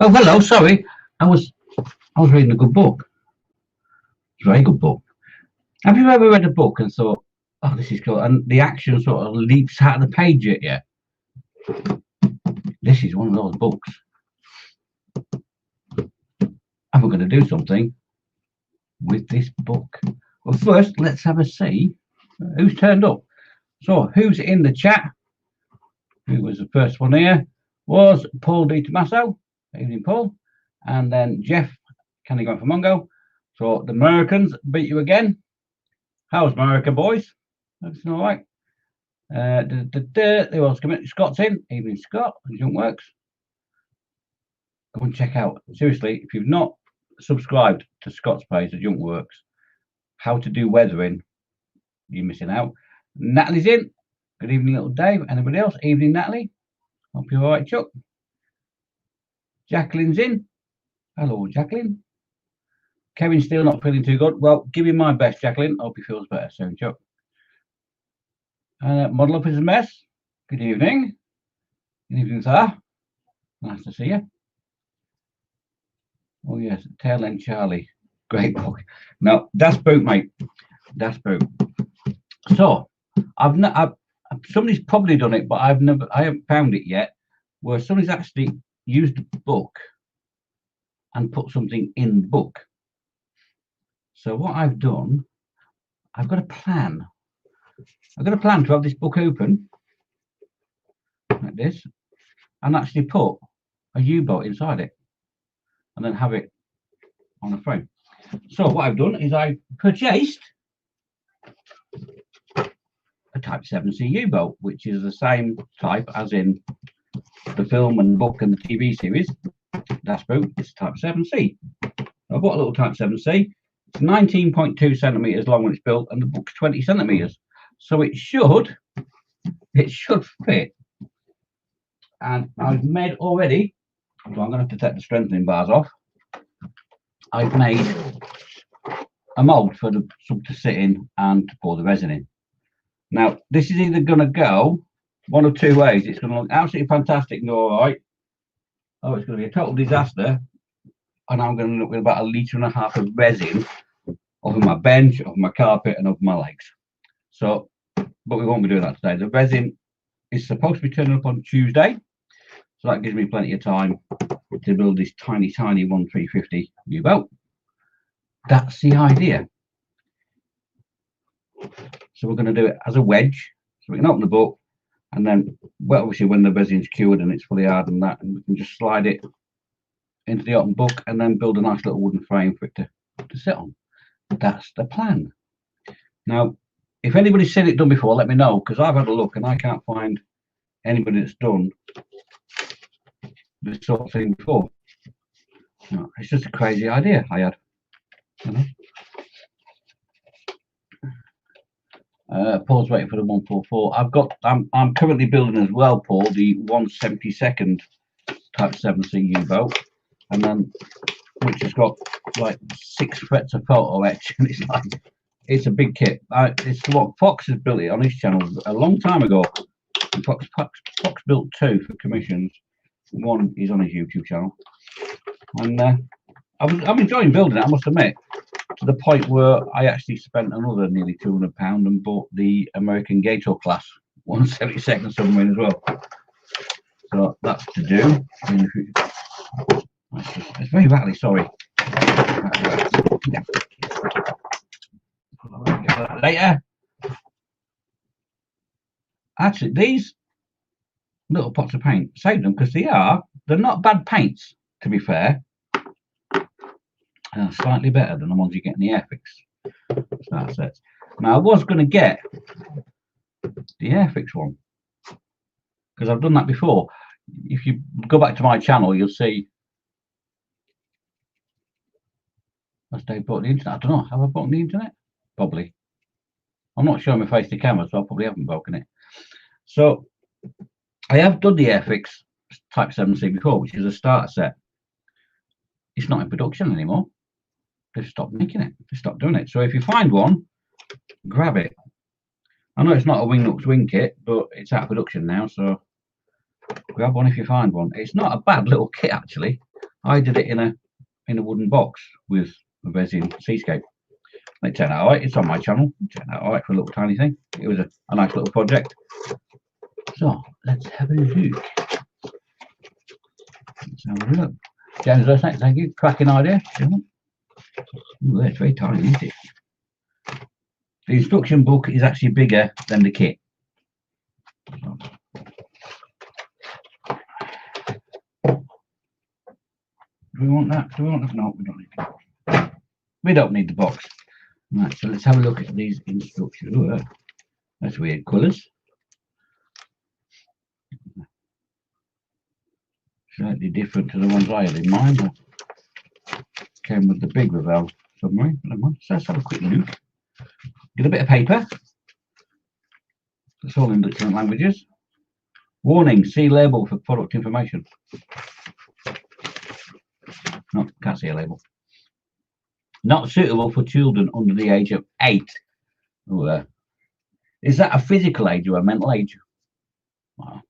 Oh, hello. Sorry, I was reading a good book. It's a very good book. Have you ever read a book and thought, "Oh, this is cool," and the action sort of leaps out of the page at you? This is one of those books. And we're going to do something with this book. Well, first, let's have a see who's turned up. So, who's in the chat? Who was the first one here? Was Paul Di Tommaso. Evening, Paul. And then Jeff Canning from Mongo. So, the Americans beat you again. How's America, boys? Everything all right? Who else coming? Scott's in. Evening, Scott. Junk Works. Go and check out. Seriously, if you've not subscribed to Scott's page, the Junk Works, how to do weathering, you're missing out. Natalie's in. Good evening, little Dave. Anybody else? Evening, Natalie. Hope you're all right, Chuck. Jacqueline's in. Hello, Jacqueline. Kevin's still not feeling too good. Well, give him my best, Jacqueline. Hope he feels better soon, Chuck. Model up is a mess. Good evening. Good evening, sir. Nice to see you. Oh, yes. Tail End Charlie. Great book. No, that's boot, mate. That's boot. So, somebody's probably done it, but I haven't found it yet, where somebody's actually used a book and put something in the book. So what I've done, I've got a plan. I've got a plan to have this book open like this and actually put a U-boat inside it and then have it on a frame. So what I've done is I purchased a Type 7C U-boat, which is the same type as in the film and book and the TV series. That's boat. It's Type 7C. I bought a little Type 7C. It's 19.2 centimeters long when it's built, and the book's 20 centimeters. So it should fit. And I've made already. So I'm going to have to take the strengthening bars off. I've made a mold for the sub to sit in and to pour the resin in. Now, this is either going to go one of two ways. It's going to look absolutely fantastic and all right. Oh, it's going to be a total disaster. And I'm going to look with about 1.5 litres of resin over my bench, over my carpet, and over my legs. So, but we won't be doing that today. The resin is supposed to be turning up on Tuesday. So that gives me plenty of time to build this tiny 1350 U-boat. That's the idea. So we're going to do it as a wedge. So we can open the book, and then, well, obviously when the resin's cured and it's fully hard and that, and we can just slide it into the open book and then build a nice little wooden frame for it to sit on. That's the plan. Now, if anybody's seen it done before, let me know, because I've had a look and I can't find anybody that's done this sort of thing before. No, it's just a crazy idea I had. You know? Paul's waiting for the 144. I'm currently building as well, Paul, the 1/72 Type 7C U-boat, and then which has got like 6 frets of photo etch, and it's a big kit. It's what Fox has built it on his channel a long time ago. Fox built 2 for commissions. One is on his YouTube channel, and I'm enjoying building it, I must admit, to the point where I actually spent another nearly £200 and bought the American Gator class 1/72 submarine as well. So that's to do. It's very rattly, sorry. Later. Actually, these little pots of paint, save them, because they're not bad paints, to be fair. Slightly better than the ones you get in the Airfix start sets. Now I was going to get the Airfix one because I've done that before. If you go back to my channel, you'll see as Dave bought the internet. I don't know, have I broken the internet? Probably. I'm not showing my face to camera, so I probably haven't broken it. So I have done the Airfix Type 7C before, which is a starter set. It's not in production anymore. They've stopped making it. They stopped doing it. So if you find one, grab it. I know it's not a Winglux wing kit, but it's out of production now, so grab one if you find one. It's not a bad little kit, actually. I did it in a wooden box with a resin seascape. It turned out alright. It's on my channel. It turned out alright for a little tiny thing. It was a nice little project. So let's have a look. James, thank you. Cracking idea. Ooh, it's very tiny, isn't it? The instruction book is actually bigger than the kit. Do we want that? Do we want that? No, we don't need it. We don't need the box. Right, so let's have a look at these instructions. Ooh, that's weird colours. Slightly different to the ones I had in mind. Came with the big Revell submarine. So let's have a quick look. Get a bit of paper. It's all in different languages. Warning, see label for product information. No, can't see a label. Not suitable for children under the age of 8. Ooh, is that a physical age or a mental age? Wow.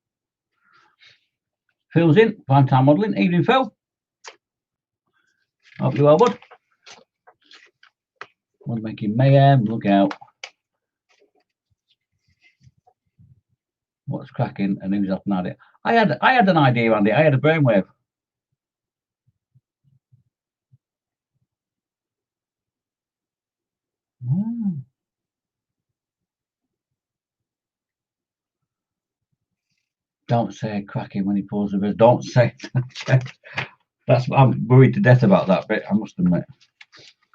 Phil's in, prime time modelling. Evening, Phil. Hope you're well, bud. One's making mayhem. Look out. What's cracking? And who's up an idea? I had an idea, Andy. I had a brainwave. Don't say cracking when he pulls the bit. Don't say that's I'm worried to death about that bit, I must admit.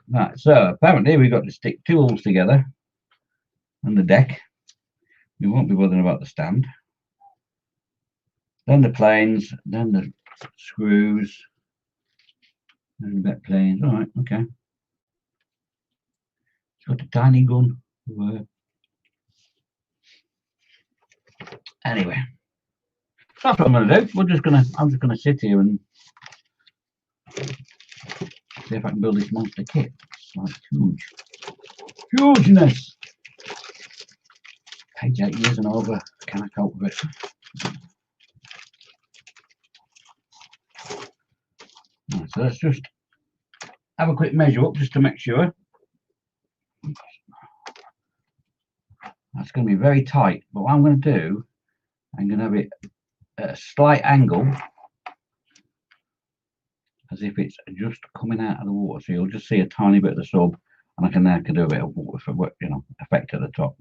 Right, so apparently we've got to stick 2 holes together on the deck. We won't be bothering about the stand. Then the planes, then the screws, and the planes. All right, okay. It's got a tiny gun. Anyway, so that's what I'm going to do. I'm just gonna sit here and see if I can build this monster kit. It's like hugeness. Page 8 years and over. Can I cope with it? Right, so let's just have a quick measure up just to make sure. That's going to be very tight, but what I'm going to do, I'm going to have it at a slight angle, as if it's just coming out of the water. So you'll just see a tiny bit of the sub, and I can do a bit of water for, you know, effect at the top.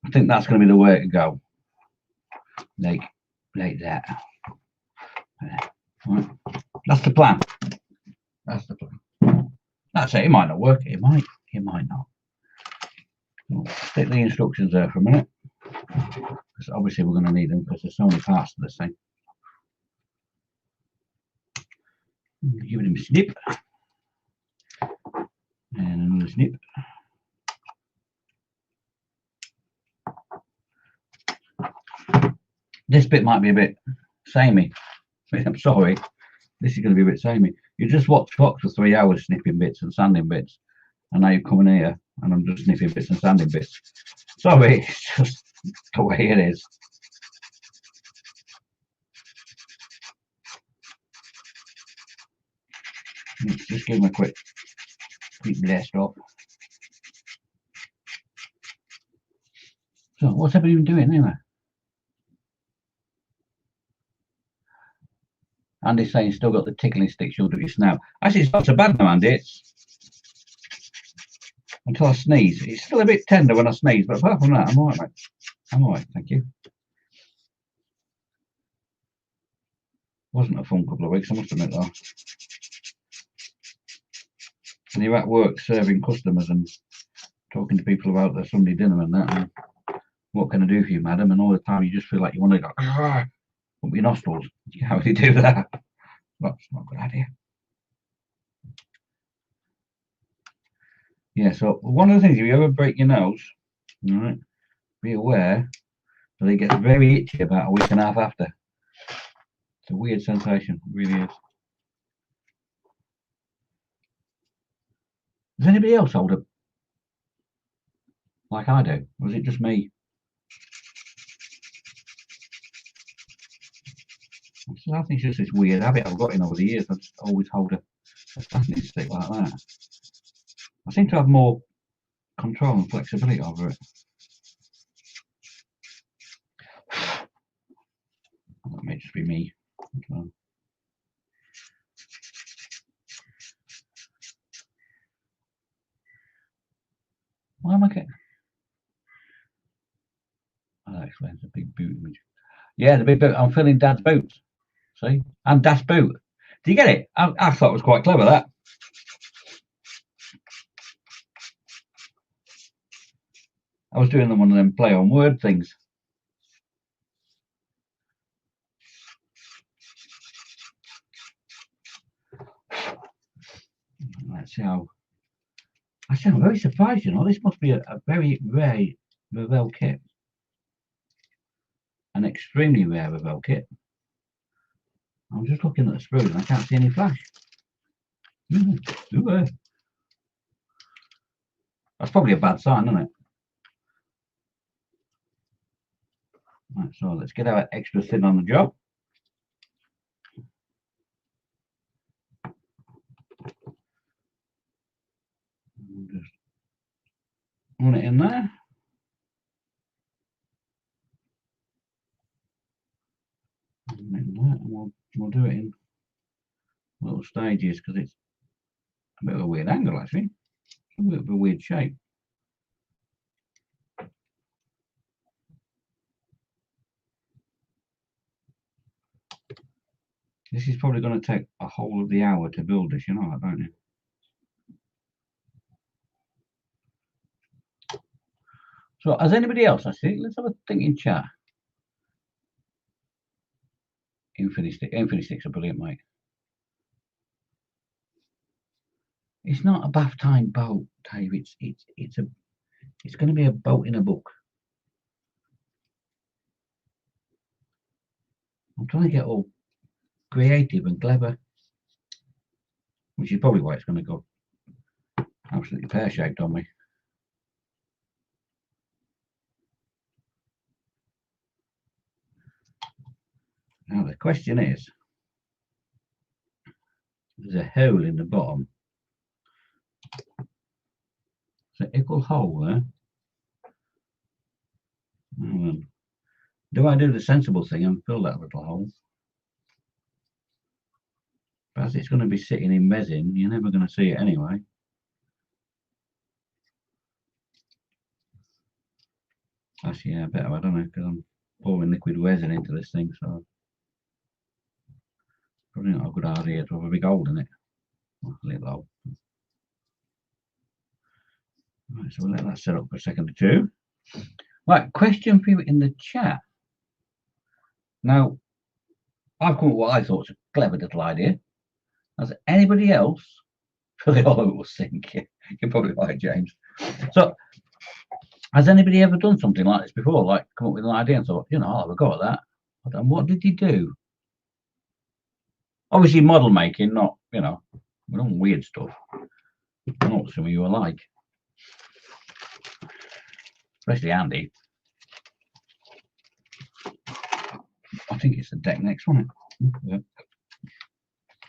I think that's going to be the way to go, like that. Right. That's the plan. That's the plan. That's it. It might not work. It might not. We'll stick the instructions there for a minute, because obviously we're going to need them because there's so many parts to this thing. Give it a snip and another snip. This bit might be a bit samey. I'm sorry, this is going to be a bit samey. You just watch Fox for 3 hours snipping bits and sanding bits, and now you're coming here and I'm just snipping bits and sanding bits. Sorry, it's just the way it is. Let's just give him a quick blast off. So what's everybody been doing anyway? Andy's saying still got the tickling stick shoulder your snout. Actually, it's not so bad now, Andy. It's until I sneeze. It's still a bit tender when I sneeze, but apart from that, I'm alright, mate. I'm alright, thank you. Wasn't a fun couple of weeks, I must admit though. And you're at work serving customers and talking to people about their Sunday dinner and that. And what can I do for you, madam? And all the time you just feel like you want to go up your nostrils. You can't really do that. That's not a good idea. Yeah, so one of the things, if you ever break your nose, all right, be aware that it gets very itchy about a week and a half after. It's a weird sensation, it really is. Does anybody else hold up like I do? Or is it just me? So I think it's just this weird habit I've got in over the years. I just always hold a fastening stick like that. I seem to have more control and flexibility over it. That may just be me. Why am I getting? Oh, that explains the big boot image. Yeah, the big boot. I'm filling Dad's boots. See? And Dad's boot. Do you get it? I thought it was quite clever, that. I was doing them one of them play on word things. Let's see how. Actually, I'm very surprised, you know. This must be a very rare Revell kit. An extremely rare Revell kit. I'm just looking at the screws and I can't see any flash. That's probably a bad sign, isn't it? Right, so let's get our extra thin on the job. Just run it in there. And we'll do it in little stages because it's a bit of a weird angle, actually. It's a bit of a weird shape. This is probably going to take a whole of the hour to build this, you know that, don't you? So, has anybody else, actually? Let's have a think in chat. Infinity Sticks are brilliant, mate. It's not a bath time boat, Dave. It's going to be a boat in a book. I'm trying to get all creative and clever, which is probably why it's going to go absolutely pear-shaped on me. Now the question is, there's a hole in the bottom. It's an equal hole there. Do I do the sensible thing and fill that little hole? But as it's going to be sitting in resin, you're never going to see it anyway. Actually, yeah, better, I don't know, because I'm pouring liquid resin into this thing, so probably not a good idea to have a big hole in it. Well, a little hole. Right, so we'll let that set up for a second or two. Right, question for you in the chat. Now, I've come up with what I thought was a clever little idea. Has anybody else, for the all will sink? You're probably right, James. So, has anybody ever done something like this before? Like, come up with an idea and thought, you know, I'll have a go at that. And what did you do? Obviously, model making, not, you know, we don't weird stuff. I know what some of you are like. Especially Andy. I think it's the deck next, wasn't it? Yeah.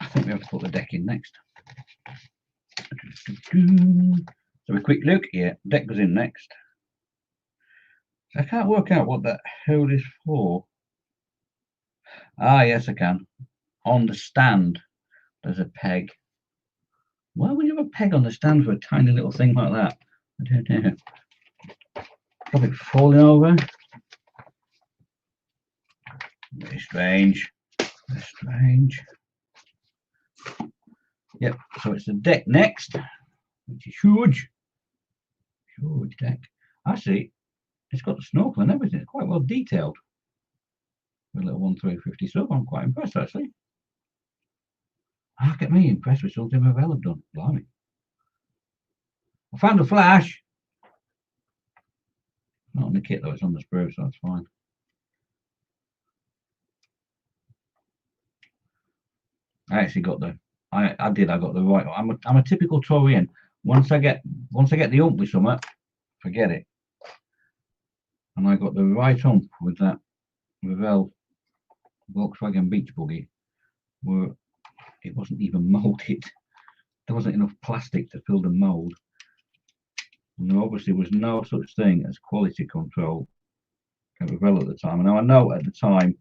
I think we have to put the deck in next. So a quick look here. Deck goes in next. I can't work out what that hole is for. Ah, yes, I can. On the stand, there's a peg. Why would you have a peg on the stand for a tiny little thing like that? I don't know. Probably falling over. Very strange. Very strange. Yep, so it's the deck next, which is huge. Huge deck. Actually, it's got the snorkel and everything. It's quite well detailed. With a little 1/350 sub. I'm quite impressed, actually. Look at me, impressed with something Revell have done. Blimey. I found a flash. Not on the kit though, it's on the sprue, so that's fine. I actually got the I got the right. I'm a typical Torian. Once I get the ump with something, forget it. And I got the right ump with that Revell Volkswagen Beach Buggy were, it wasn't even molded. There wasn't enough plastic to fill the mold. And there obviously was no such thing as quality control at Revell at the time. Now I know at the time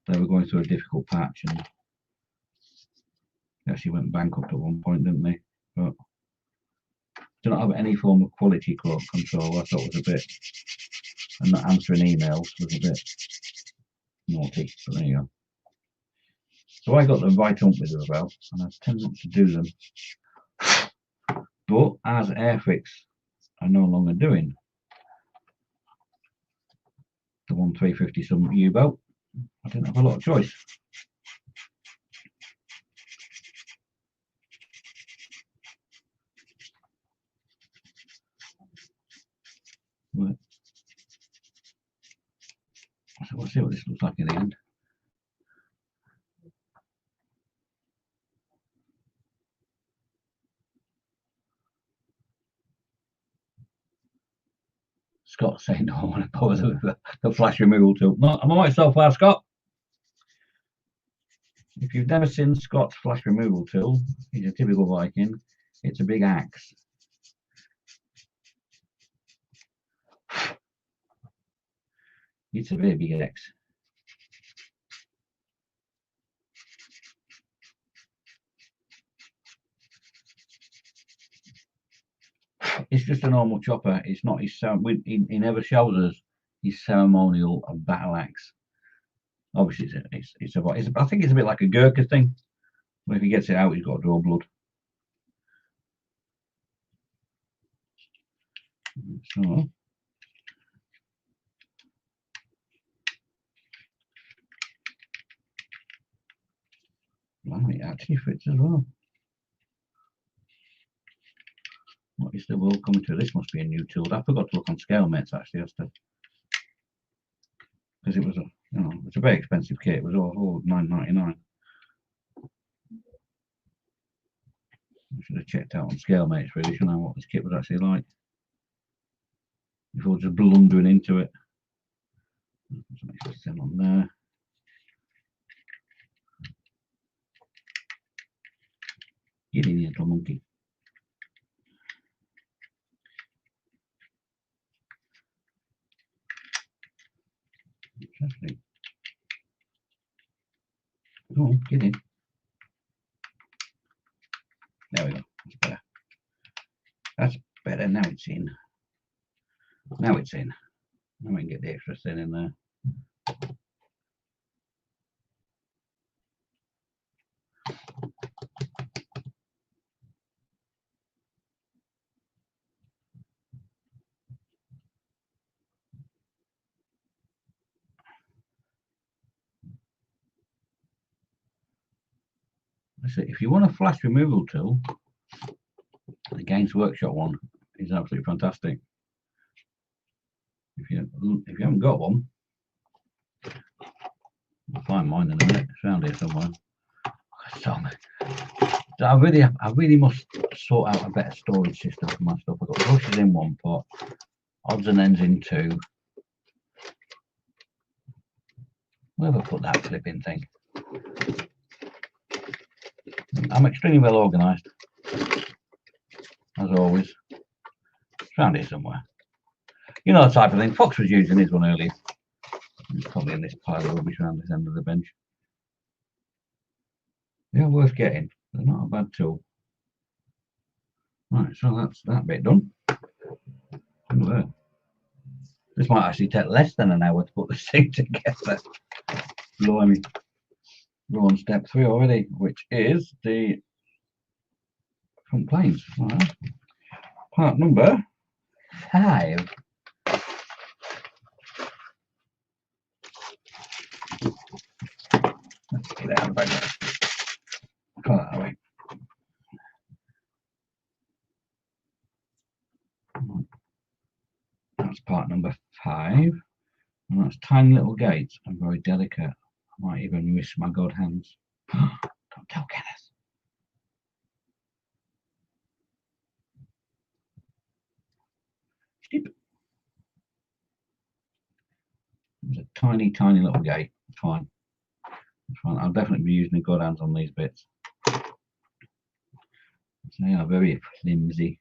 they were going through a difficult patch and they actually went bankrupt at one point, didn't they? But to not have any form of quality control, I thought was a bit, and not answering emails was a bit naughty. But there you go. So I got them right up with Revell, and I tend not to do them. But as Airfix are no longer doing the 1350 some U-boat, I didn't have a lot of choice. But, so we'll see what this looks like in the end. Scott's saying, no, I want to bother with the flash removal tool. No, I'm all right so far, Scott. If you've never seen Scott's flash removal tool, he's a typical Viking. It's a big axe. It's a very big axe. It's just a normal chopper. It's not his. He never shows us his ceremonial battle axe. Obviously, I think it's a bit like a Gurkha thing. But if he gets it out, he's got to draw blood. So, it actually fits as well. What is the world coming to? This must be a new tool. I forgot to look on ScaleMates actually, because it was a, it's a very expensive kit. It was all $9.99. I should have checked out on ScaleMates really to know what this kit was actually like before just blundering into it. Some on there. Get in, little monkey. Oh, get in. There we go. That's better. That's better. Now it's in. Now it's in. Now we can get the extra thin in there. So if you want a flash removal tool, the Games Workshop one is absolutely fantastic. If you haven't got one, I'll find mine in a minute. It's around here somewhere. So I really must sort out a better storage system for my stuff. I've got brushes in one pot, odds and ends in two. Where have I put that flipping thing? I'm extremely well organised, as always. It's around here somewhere. You know the type of thing. Fox was using his one earlier. It's probably in this pile of rubbish around this end of the bench. They're worth getting. They're not a bad tool. Right, so that's that bit done. There. This might actually take less than an hour to put this thing together. Blimey. We're on step 3 already, which is the front planes. Right. Part number 5. Let's get out of the bag. Call that away. That's part number 5. And that's tiny little gates and very delicate. I might even risk my god hands. Don't tell Kenneth. There's a tiny little gate. Fine. Fine. I'll definitely be using the good hands on these bits. They are very flimsy.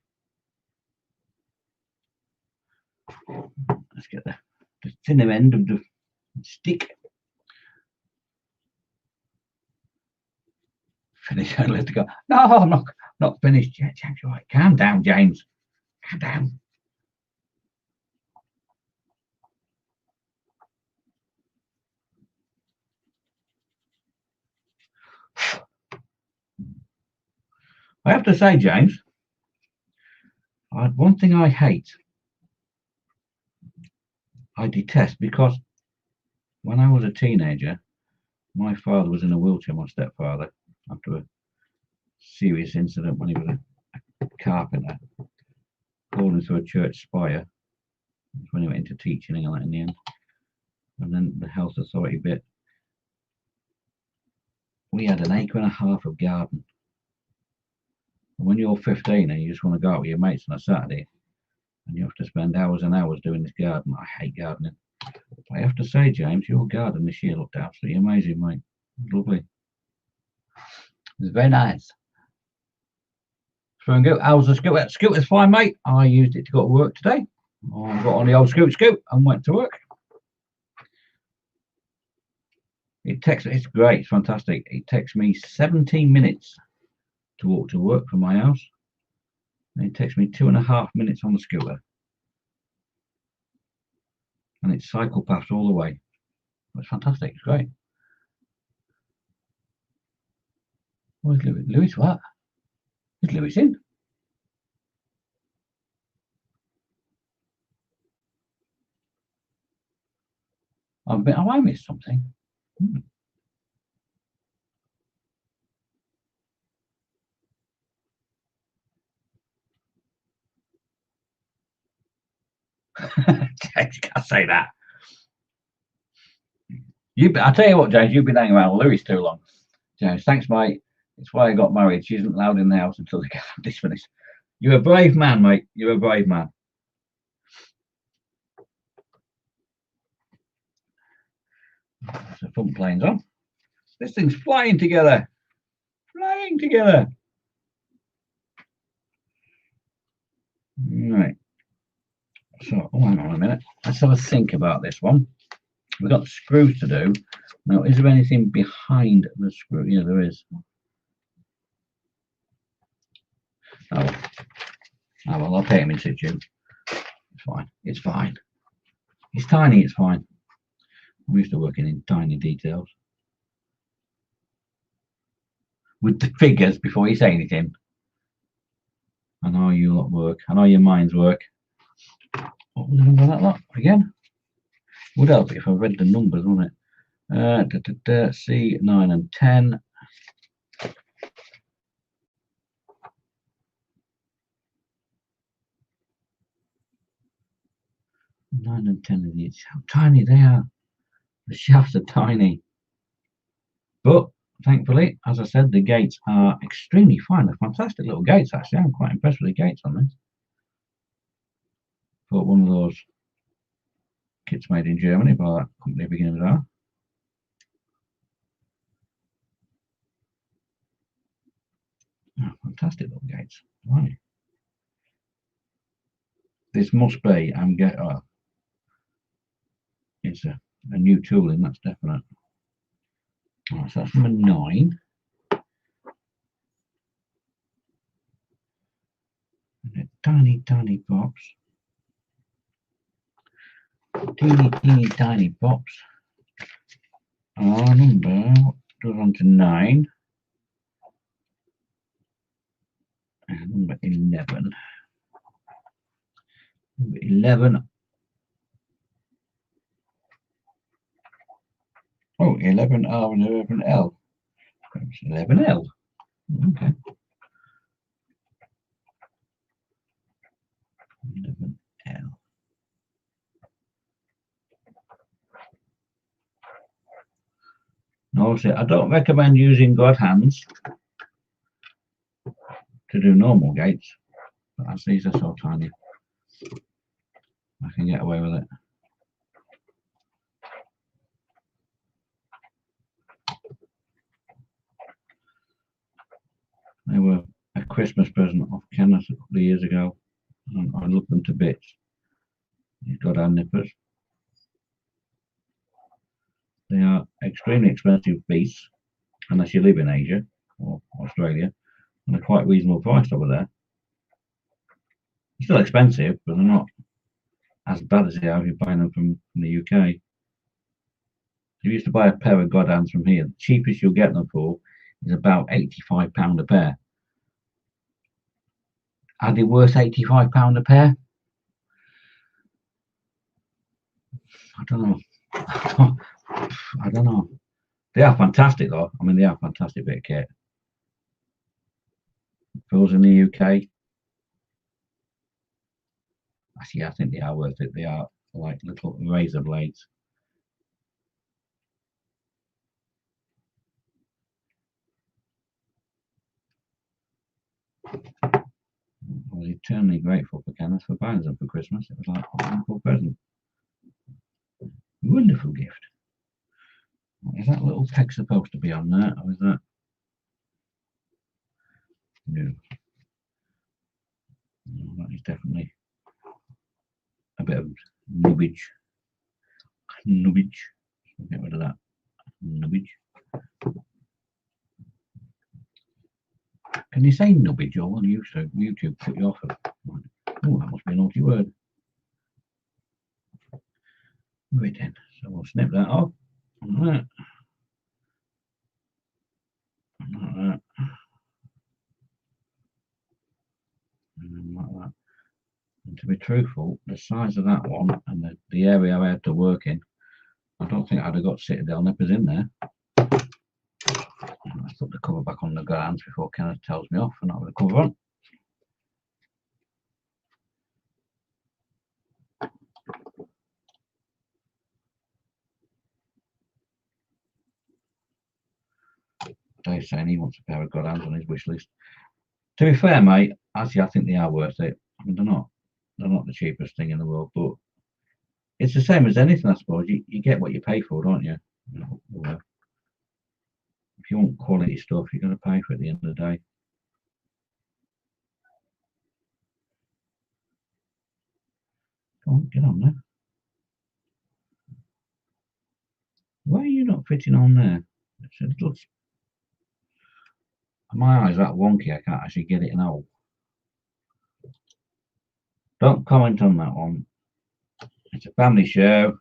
Let's get the thinner end of the stick. Finish and let it go. No, I'm not finished yet, James. All right, calm down, James. Calm down. I have to say, James, one thing I hate, I detest, because when I was a teenager, my father was in a wheelchair, my stepfather, after a serious incident when he was a carpenter, falling through a church spire. That's when he went into teaching and all that in the end. And then the health authority bit. We had an acre and a half of garden. And when you're 15 and you just want to go out with your mates on a Saturday, and you have to spend hours and hours doing this garden, I hate gardening. But I have to say, James, your garden this year looked absolutely amazing, mate. Lovely. It was very nice. So how's the scooter? Scooter's fine, mate. I used it to go to work today. I got on the old scoot and went to work. It's great, it's fantastic. It takes me 17 minutes to walk to work from my house. And it takes me 2.5 minutes on the scooter. And it's cycle paths all the way. It's fantastic, it's great. Where's Lewis? Lewis, what? Is Lewis in? Have I missed something? James, you can't say that. I'll tell you what, James, you've been hanging around with Lewis too long. James, thanks, mate. It's why I got married. She isn't allowed in the house until the garden's finished. You're a brave man, mate. You're a brave man. The front plane's on. This thing's flying together. Flying together. Right. So, hang on a minute. Let's have a think about this one. We've got screws to do. Now, is there anything behind the screw? Yeah, there is. Oh, well, I'll take him in situ. It's fine. It's fine. It's tiny. It's fine. I'm used to working in tiny details. With the figures before you say anything. I know you lot work. I know your minds work. What was the number of that lot again? Would help if I read the numbers, wouldn't it? C, 9 and 10. Nine and 10 of these. How tiny they are. The shafts are tiny. But thankfully, as I said, the gates are extremely fine. They're fantastic little gates, actually. I'm quite impressed with the gates on this. Thought one of those kits made in Germany by that company beginners are. Oh, fantastic little gates. Right. This must be, it's a new tooling, that's definite. Right, so that's number 9. Tiny, tiny box. Teeny, tiny box. Our number goes on to 9. And number 11. Number 11. Oh, 11R and 11L. 11L. Okay. 11L. No, I don't recommend using God hands to do normal gates, but as these are so tiny, I can get away with it. They were a Christmas present off Kenneth a couple of years ago. And I love them to bits. These Godin nippers. They are extremely expensive beasts, unless you live in Asia or Australia, and they're quite reasonable priced over there. They're still expensive, but they're not as bad as they are if you're buying them from the UK. If you used to buy a pair of Godins from here, the cheapest you'll get them for is about £85 a pair. Are they worth £85 a pair? I don't know. I don't know. They are fantastic though. I mean, they are a fantastic bit of kit. For us in the UK, actually, I think they are worth it. They are like little razor blades. I was eternally grateful for Kenneth for buying them for Christmas. It was like a wonderful present. Wonderful gift. Is that little peg supposed to be on there, or is that? No. No, that is definitely a bit of nubbage. Nubbage. Get rid of that. Nubbage. Can you say nubbage, or will YouTube put you off of? Oh, that must be a naughty word. Right then. So we'll snip that off. Like that. Like that. And then like that. And to be truthful, the size of that one and the area I had to work in, I don't think I'd have got Citadel nippers in there. Let's put the cover back on the Godins before Kenneth tells me off for not having the cover on. Dave's saying he wants a pair of Godins on his wish list. To be fair, mate, actually I think they are worth it. I mean, they're not the cheapest thing in the world, but it's the same as anything, I suppose. You get what you pay for, don't you? If you want quality stuff, you're going to pay for it at the end of the day. Come on, get on there. Why are you not fitting on there? It's a little... My eyes are that wonky, I can't actually get it in all. Don't comment on that one. It's a family show.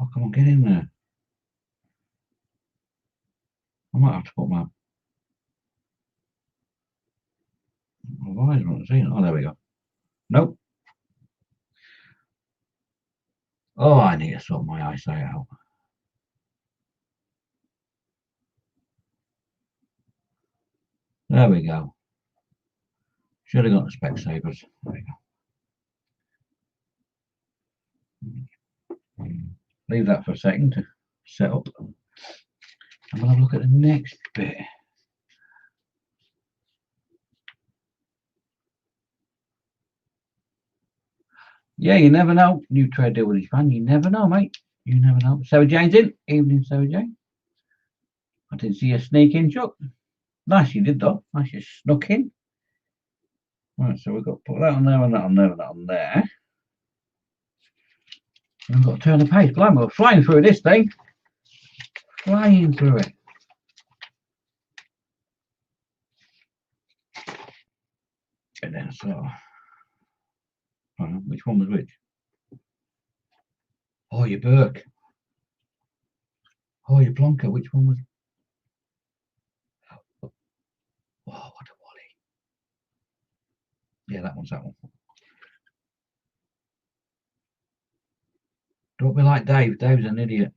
Oh, come on, get in there. I might have to put my visor on. Oh, there we go. Nope. Oh, I need to sort my eyesight out. There we go. Should have got the Specsavers. There we go. Leave that for a second to set up. I'm going to look at the next bit. Yeah, you never know. New trade deal with his fan. You never know, mate. You never know. Sarah Jane's in. Evening, Sarah Jane. I didn't see you sneak in, Chuck. Nice you did, though. Nice you snuck in. Right, so we've got to put that on there and that on there and that on there. And we've got to turn the page. Blimey, we're flying through this thing. Flying through it. And then, so... which one was which? Oh, your Burke. Oh, your Blanca. Which one was... Oh, what a wally. Yeah, that one's that one. Don't be like Dave. Dave's an idiot.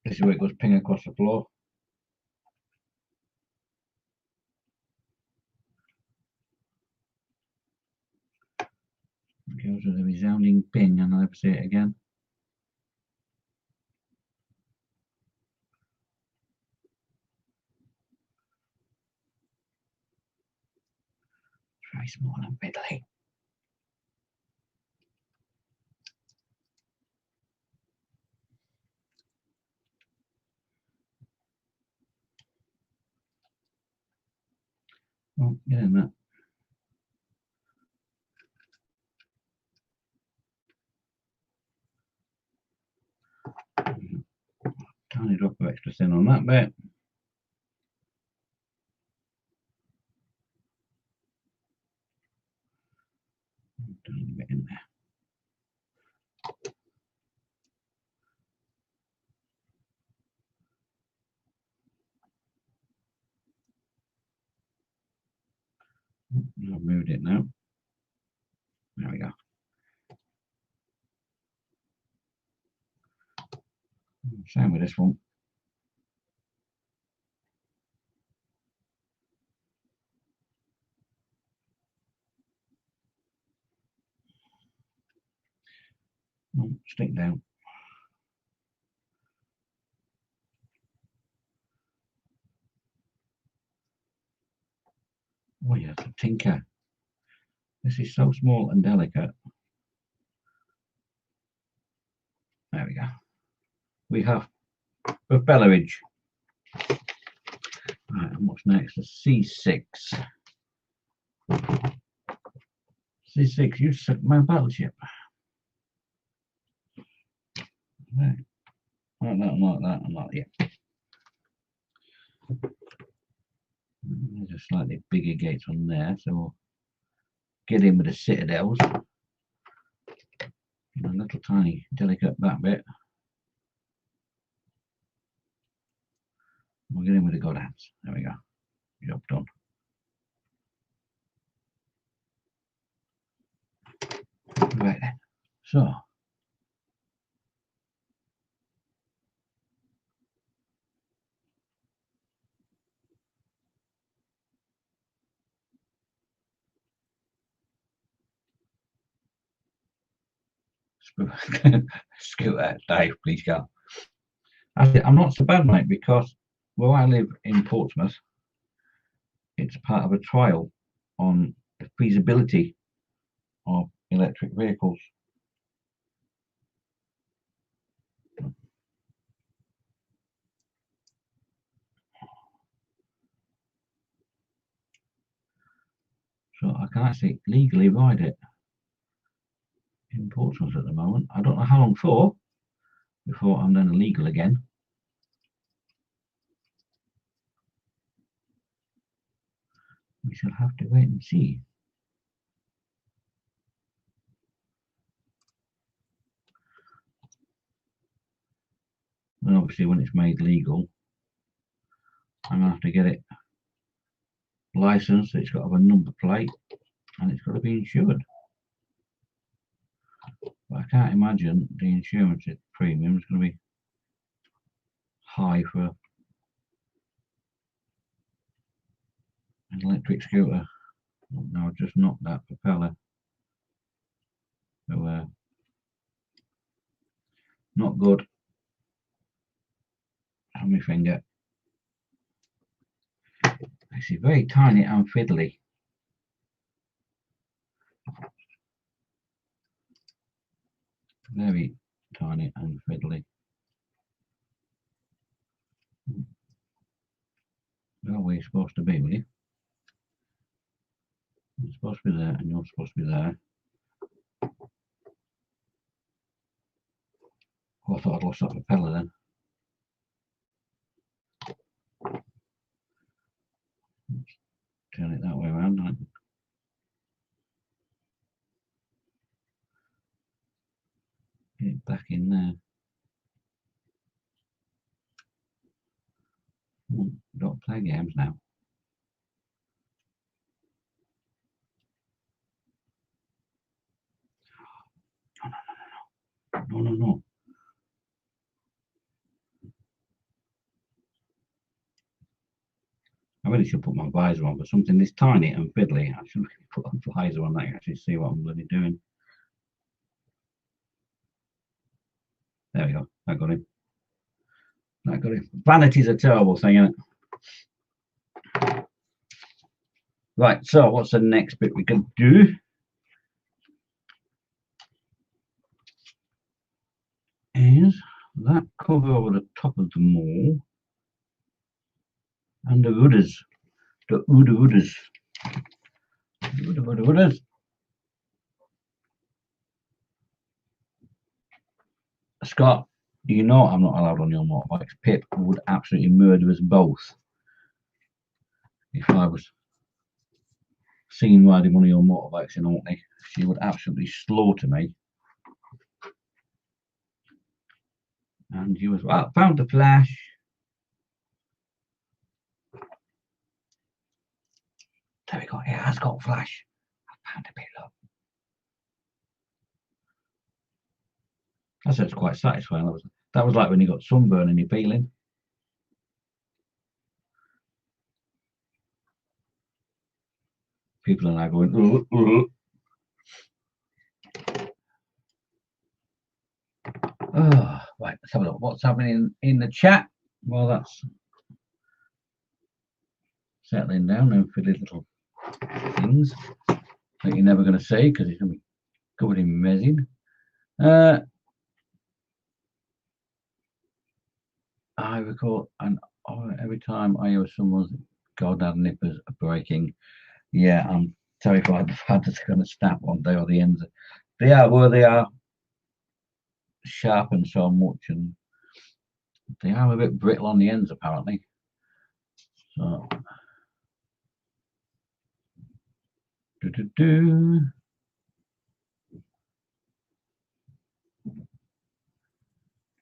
This is where it goes ping across the floor. It goes with a resounding ping and I'll never see it again. Very small and fiddly. Oh, get in that. Tiny drop of extra thin on that bit. Tiny bit in there. I've moved it now. There we go. Same with this one. Oh, stick down. Oh yeah, it's a tinker. This is so small and delicate. There we go. We have Bellowage. Right, and what's next? The C6. C6 used to my battleship. Right. Like that, and like that, and like yeah. There's a slightly bigger gates on there, so we'll get in with the citadels. A little tiny delicate that bit. We'll get in with the god hands. There we go. Job done. Right then. So Scooter, Dave, please go. I'm not so bad, mate, because where I live in Portsmouth, it's part of a trial on the feasibility of electric vehicles. So I can actually legally ride it in Portsmouth at the moment. I don't know how long for, before I'm then illegal again. We shall have to wait and see. And obviously when it's made legal, I'm going to have to get it licensed. It's got to have a number plate and it's got to be insured. But I can't imagine the insurance premium is going to be high for an electric scooter. No, I've just knocked that propeller. So, not good. On my finger. This is very tiny and fiddly. Very tiny and fiddly. Where are you supposed to be, will you? You're supposed to be there and you're supposed to be there. Oh, I thought I'd lost that propeller then. Let's turn it that way around. Get it back in there. Don't play games now. No. I really should put my visor on, but something this tiny and fiddly, I should put a visor on that and actually see what I'm bloody doing. There we go. That got him. That got him. Vanity's a terrible thing, isn't it? Right, so what's the next bit we can do? Is that cover over the top of them all and the hooders. The hooders. Hooders. Scott, you know I'm not allowed on your motorbikes. Pip would absolutely murder us both if I was seen riding one of your motorbikes in Orkney. She would absolutely slaughter me. And you as well. Found the flash. There we go. It has got flash. I found a bit, look. That's quite satisfying. That was like when you got sunburn and you're peeling. People are now going, Oh, right, let's have a look. What's happening in the chat? Well, that's settling down and for little things that you're never going to see because it's going to be covered in resin. I recall, and every time I hear someone's goddamn nippers are breaking, yeah, I'm terrified the fact that they're going to snap one day or the ends. They are where they are sharpened so much, and they are a bit brittle on the ends apparently. So,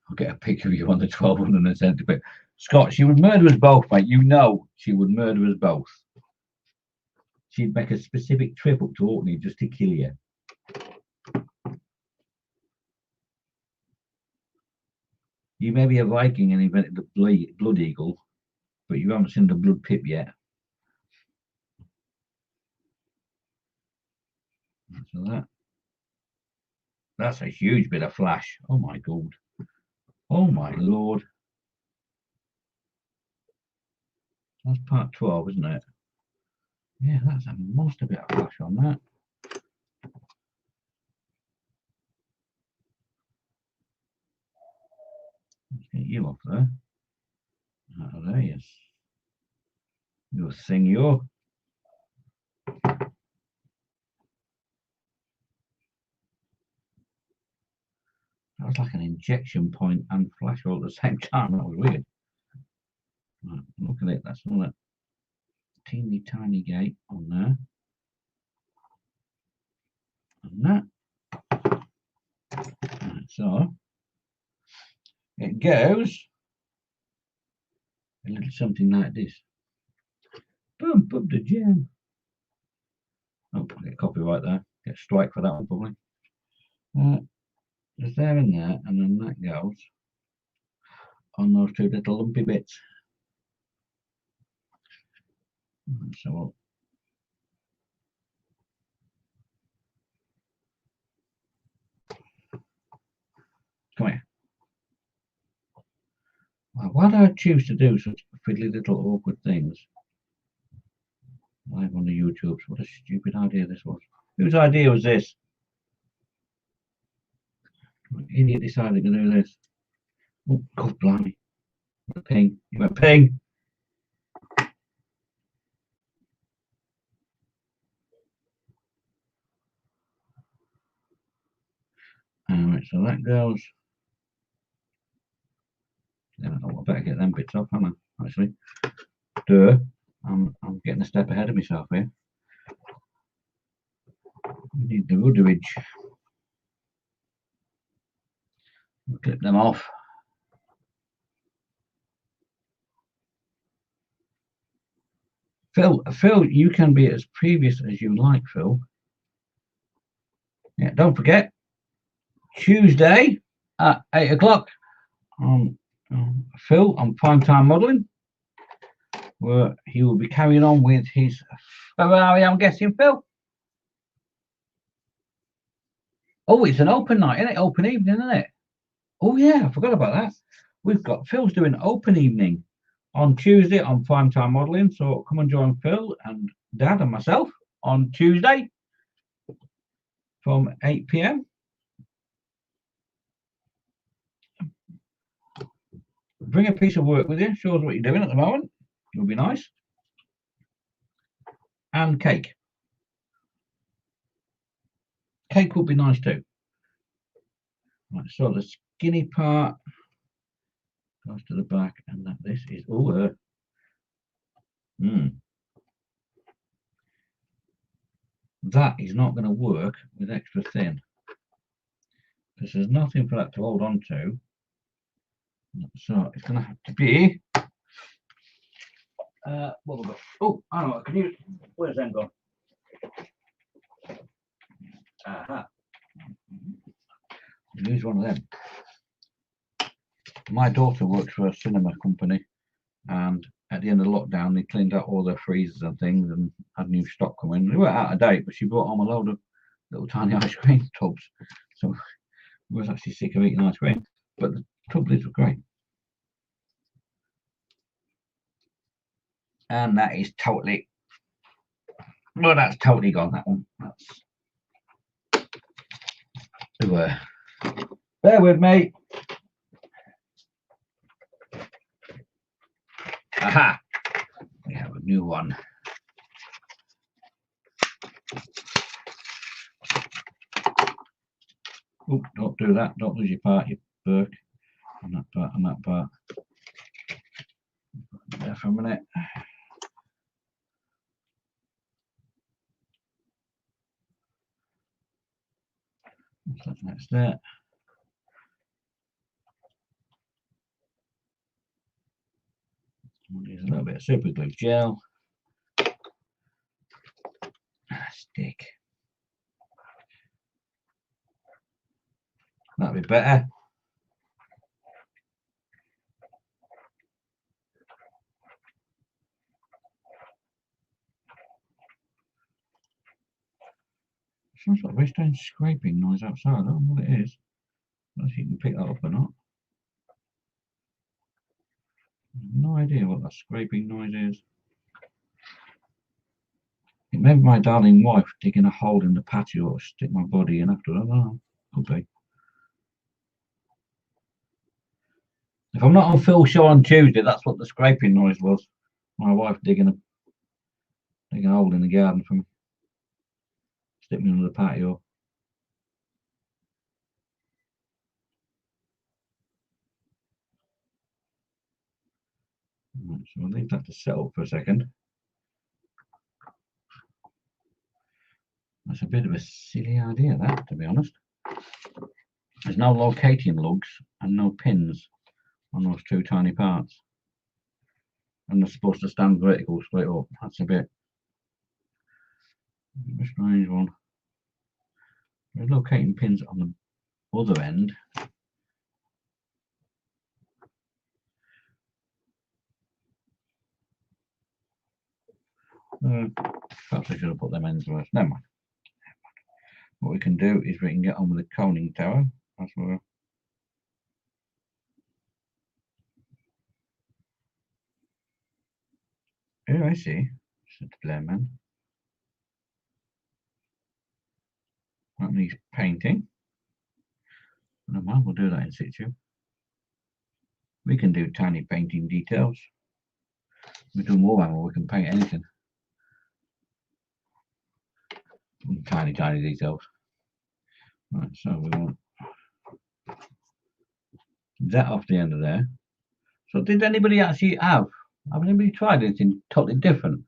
I'll get a picture of you on the 1200 centimetre. Scott, she would murder us both, mate. You know she would murder us both. She'd make a specific trip up to Orkney just to kill you. You may be a Viking and invented the blood eagle, but you haven't seen the blood pip yet. So that's a huge bit of flash. Oh my god. Oh my lord. That's part 12, isn't it? Yeah, that's a monster bit of flash on that. Let's get you off there. Oh, there he is. You senor. That was like an injection point and flash all at the same time. That was weird. Right, look at it. That's all that teeny tiny gate on there. And that. Right, so it goes a little something like this. Bump up the jam. Oh, I'll get copyright there. Get a strike for that one probably. There's there and there, and then that goes on those two little lumpy bits. So come here. Well, why do I choose to do such fiddly little awkward things? Live on the YouTubes. What a stupid idea this was. Whose idea was this? What idiot decided to do this? Oh, God blimey. Ping. You went ping. Alright, so that goes. Yeah, I better get them bits off, haven't I? Actually. Duh. I'm getting a step ahead of myself here. We need the rudderage. We'll clip them off. Phil, you can be as previous as you like, Phil. Yeah, don't forget, Tuesday at 8 o'clock, Phil on Primetime Modelling, where he will be carrying on with his Ferrari, I'm guessing, Phil. Oh, it's an open night, isn't it? Open evening, isn't it? Oh, yeah, I forgot about that. We've got Phil's doing open evening on Tuesday on Primetime Modelling. So come and join Phil and Dad and myself on Tuesday from 8 p.m. Bring a piece of work with you, shows what you're doing at the moment. It'll be nice. And cake. Cake would be nice too. Right, so the skinny part goes to the back, and that this is that is not going to work with extra thin, because there's nothing for that to hold on to. So it's going to have to be what have we got? Oh, I know. Can you? Where's them gone? Aha. Use one of them. My daughter works for a cinema company, and at the end of the lockdown, they cleaned out all their freezers and things and had new stock coming. They were out of date, but she brought home a load of little tiny ice cream tubs. So I was actually sick of eating ice cream, but the tub lids were great. And that is totally, well, that's totally gone, that one. That's, bear with me. Aha, we have a new one. Oh, don't do that, don't lose your part, you Burke. On that part, on that part. There for a minute. That's that. Use a little bit of super glue gel. Stick. That'll be better. Some sort of very strange scraping noise outside. I don't know what it is. I don't know if you can pick that up or not. No idea what that scraping noise is. It may be my darling wife digging a hole in the patio to stick my body in after. I don't know. Could be. If I'm not on Phil's show on Tuesday, that's what the scraping noise was. My wife digging a hole in the garden for me. Stick me under the patio. Right, so I'll leave that to settle for a second. That's a bit of a silly idea, that, to be honest. There's no locating lugs and no pins on those two tiny parts. And they're supposed to stand vertical straight up. That's a bit of a strange one. There's locating pins on the other end. Perhaps I should have put them ends first. Never mind. What we can do is we can get on with the coning tower. That's where. Oh, I see. Said the Blair man. That needs painting. Never mind, we'll do that in situ. We can do tiny painting details. We do more than we can paint anything. Tiny details. Right, so we want that off the end of there. So did anybody actually have anybody tried anything totally different?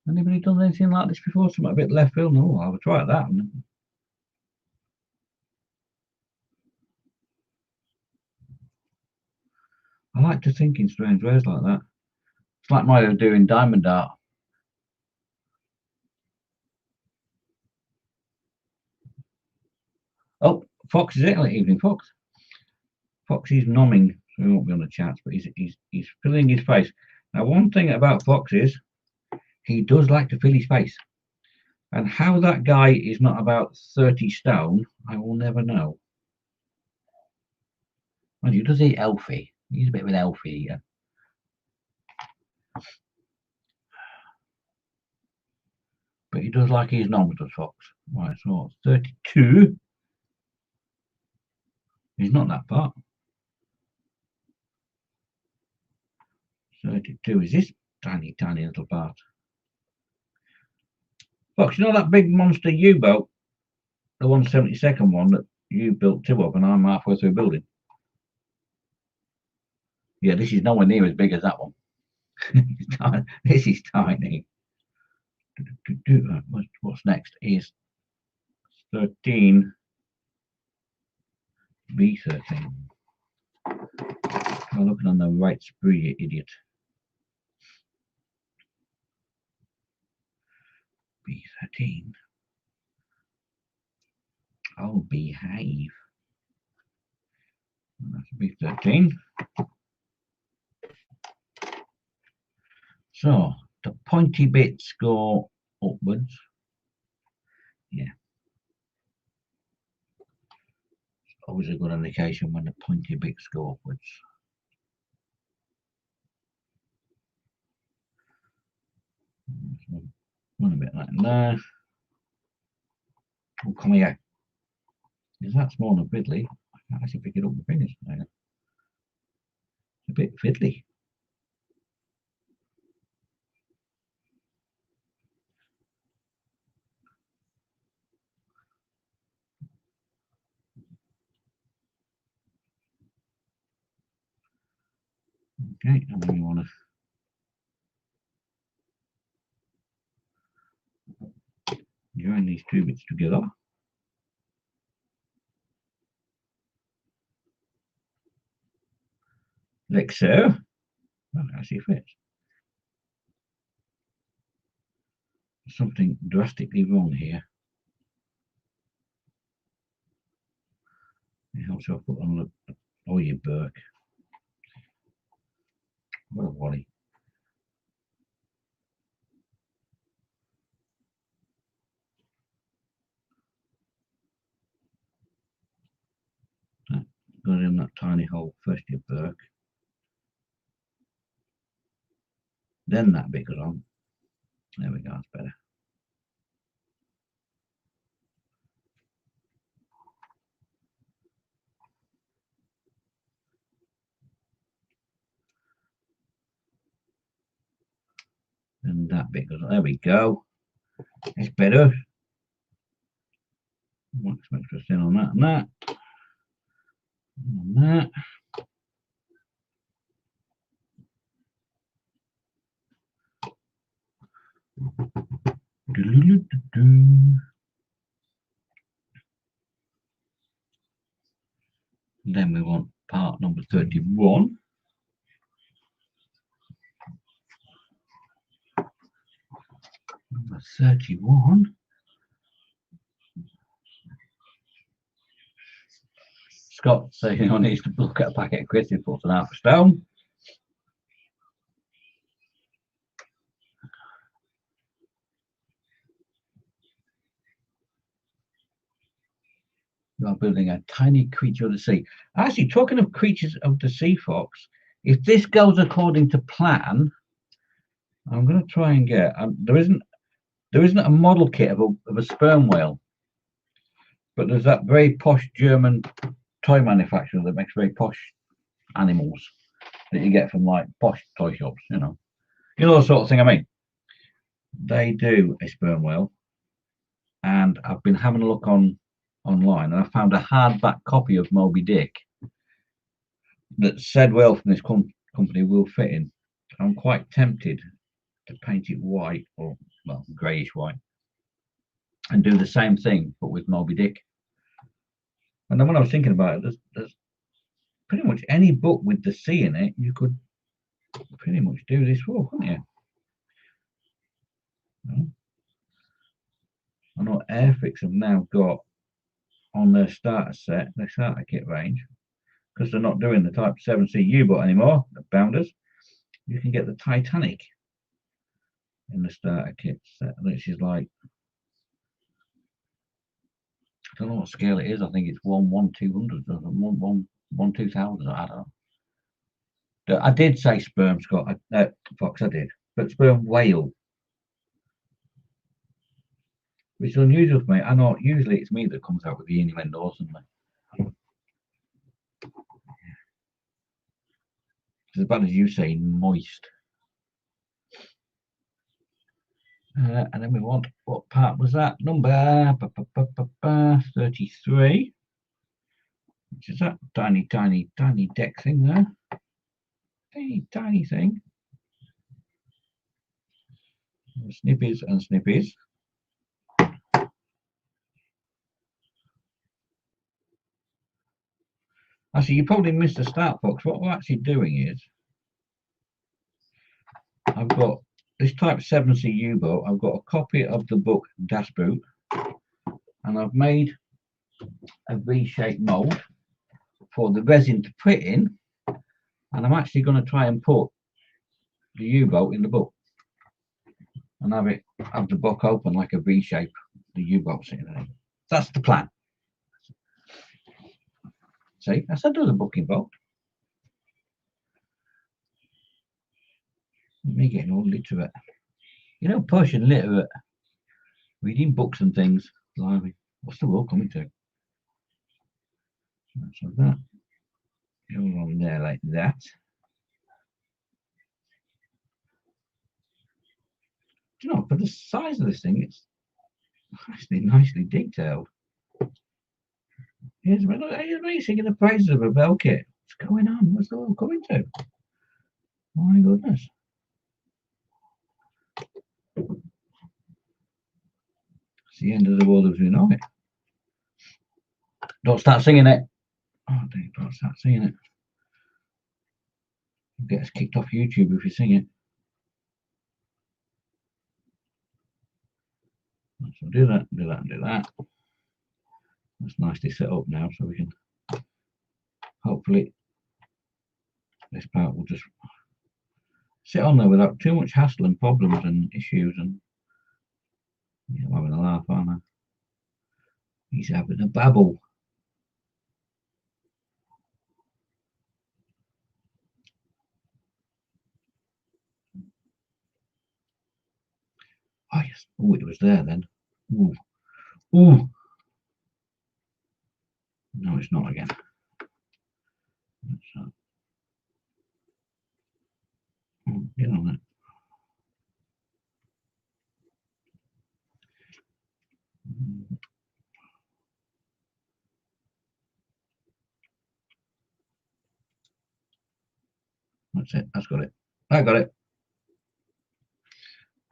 Anybody done anything like this before? Something a bit left field? No, I'll try that. I like to think in strange ways like that. It's like my doing diamond art. Oh, Fox is it? Evening Fox. Fox is nomming, so he won't be on the chats, but he's filling his face. Now, one thing about Fox is he does like to fill his face. And how that guy is not about 30 stone, I will never know. Well, he does eat healthy. He's a bit of an healthy eater. But he does like his numbers, does Fox. Right, so 32. He's not that far. 32 is this tiny, tiny little part. Fox, you know that big monster U-boat? The 172nd one that you built two of and I'm halfway through building? Yeah, this is nowhere near as big as that one. This is tiny. What's next is 13. B13. I'm looking on the right spree, you idiot. B13. Oh, behave. That's B13. So the pointy bits go upwards. Yeah. It's always a good indication when the pointy bits go upwards. One a bit like that. Oh, come here. Is that small and fiddly? I can't actually pick it up with my fingers. It's a bit fiddly. Okay, and then we want to join these two bits together. Like so. That actually fits. Something drastically wrong here. It helps I put on the oh, you Burke. What a wally. Got in that tiny hole first, you Burke. Then that bit goes on. There we go, that's better. And that bit goes on. There we go. It's better. Wax extra thin on that and that. And that. Then we want part number 31. Number 31. Scott saying he needs to look at a packet of crisps for half a stone. You are building a tiny creature of the sea. Actually, talking of creatures of the sea, Fox, if this goes according to plan, I'm going to try and get. There isn't a model kit of a sperm whale, but there's that very posh German toy manufacturer that makes very posh animals that you get from like posh toy shops. You know the sort of thing I mean. They do a sperm whale, and I've been having a look online, and I found a hardback copy of Moby Dick that said well from this company will fit in. I'm quite tempted to paint it white, or well, greyish white, and do the same thing but with Moby Dick. And then when I was thinking about it, there's pretty much any book with the sea in it you could pretty much do this for, couldn't you? I know Airfix have now got on their starter set, their starter kit range, because they're not doing the Type 7C U-boat anymore, the Bounders. You can get the Titanic in the starter kit set, which is like, I don't know what scale it is. I think it's 1/200, 1 2000. I don't know. I did say sperm, Scott. Fox, I did, but sperm whale, which is unusual for me. I know usually it's me that comes out with the innuendos, and it's as bad as you saying moist. And then we want, what part was that? Number 33, which is that tiny deck thing there. Tiny thing. Snippies and snippies. Actually, you probably missed the start, folks. What we're actually doing is, I've got this Type 7C U-boat. I've got a copy of the book Das Boot, and I've made a V-shaped mold for the resin to put in, and I'm actually going to try and put the U-boat in the book and have the book open like a V shape, the U-boat sitting there. That's the plan. See, that's how I do the book involved. Me getting all literate. You know, Persian literate, reading books and things. Blimey, what's the world coming to? So that goes on there like that. Do you know, for the size of this thing, it's actually nicely detailed. Here's me singing the praises of a bell kit. What's going on? What's the world coming to? My goodness. It's the end of the world as we know it. Don't start singing it. Oh, dear, don't start singing it. You'll get us kicked off YouTube if you sing it. So do that, do that, do that. That's nicely set up now, so we can hopefully this part will just sit on there without too much hassle and problems and issues. And I'm having a laugh, aren't I? He's having a babble. Oh yes. Oh, it was there then. Ooh. Ooh. No, it's not again. Get on it. That's it. That's got it. I got it.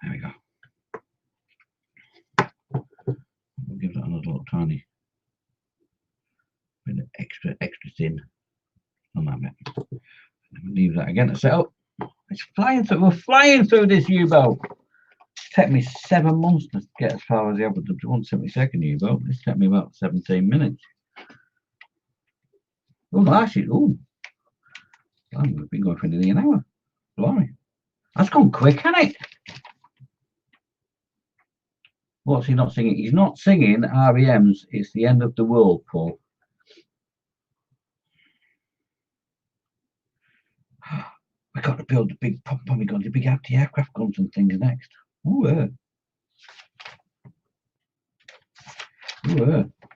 There we go. We'll give that another little tiny bit of extra thin on that bit. And we'll leave that again to set up. It's flying through. We're flying through this U-boat. It took me 7 months to get as far as the other 172nd U-boat. This took me about 17 minutes. Oh, actually, oh, we've been going for nearly an hour. Blimey, that's gone quick, hasn't it? What's he not singing? He's not singing REM's "It's the End of the World," Paul. We've got to build the big probably got the big anti-aircraft guns and things next. Ooh,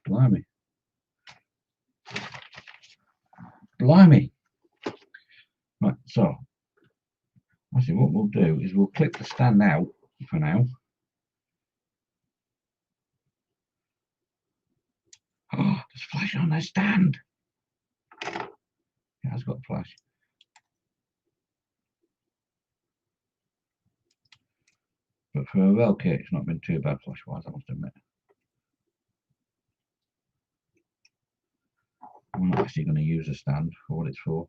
blimey. Blimey. Right, so actually what we'll do is we'll clip the stand out for now. Oh, there's flash on the stand. Yeah, it's got flash. But for a rail kit, it's not been too bad flash-wise, I must admit. I'm not actually going to use a stand for what it's for.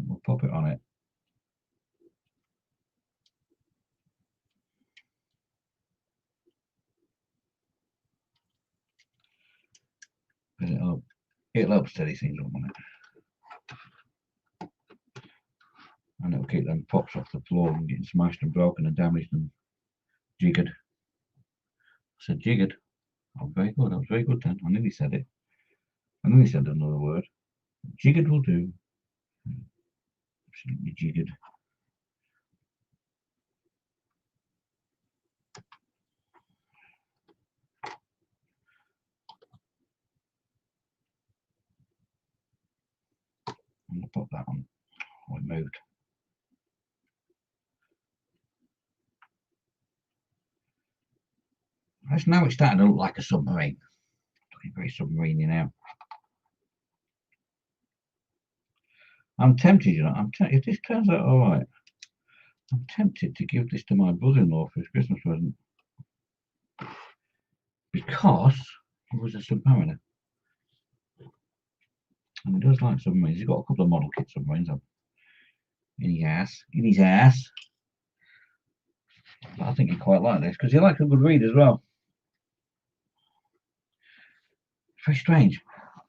We'll pop it on it. It'll help steady things up on it. And it'll keep them pops off the floor and getting smashed and broken and damaged and jiggered. I said jiggered. Oh, very good. That was very good then. I nearly said it. I know he said another word. Jiggered will do. Absolutely jiggered. I'm going to put that on. Oh, it moved. Now it's starting to look like a submarine. Looking very submarine now. I'm tempted, you know. If this turns out all right, I'm tempted to give this to my brother-in-law for his Christmas present because he was a submariner and he does like submarines. He's got a couple of model kit submarines in his ass. But I think he quite like this because he likes a good read as well. Very strange.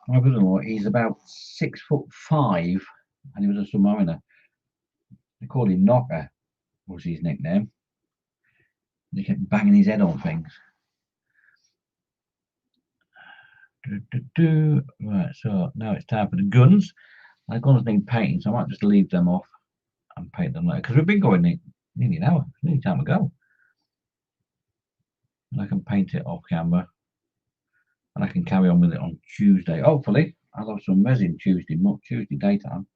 My brother-in-law, he's about 6'5", and he was a submariner. They called him Knocker, was his nickname. He kept banging his head on things. Right, so now it's time for the guns. The guns need painting, so I might just leave them off and paint them later because we've been going nearly an hour. It's nearly time to go. And I can paint it off camera, and I can carry on with it on Tuesday. Hopefully, I'll have some resin Tuesday daytime.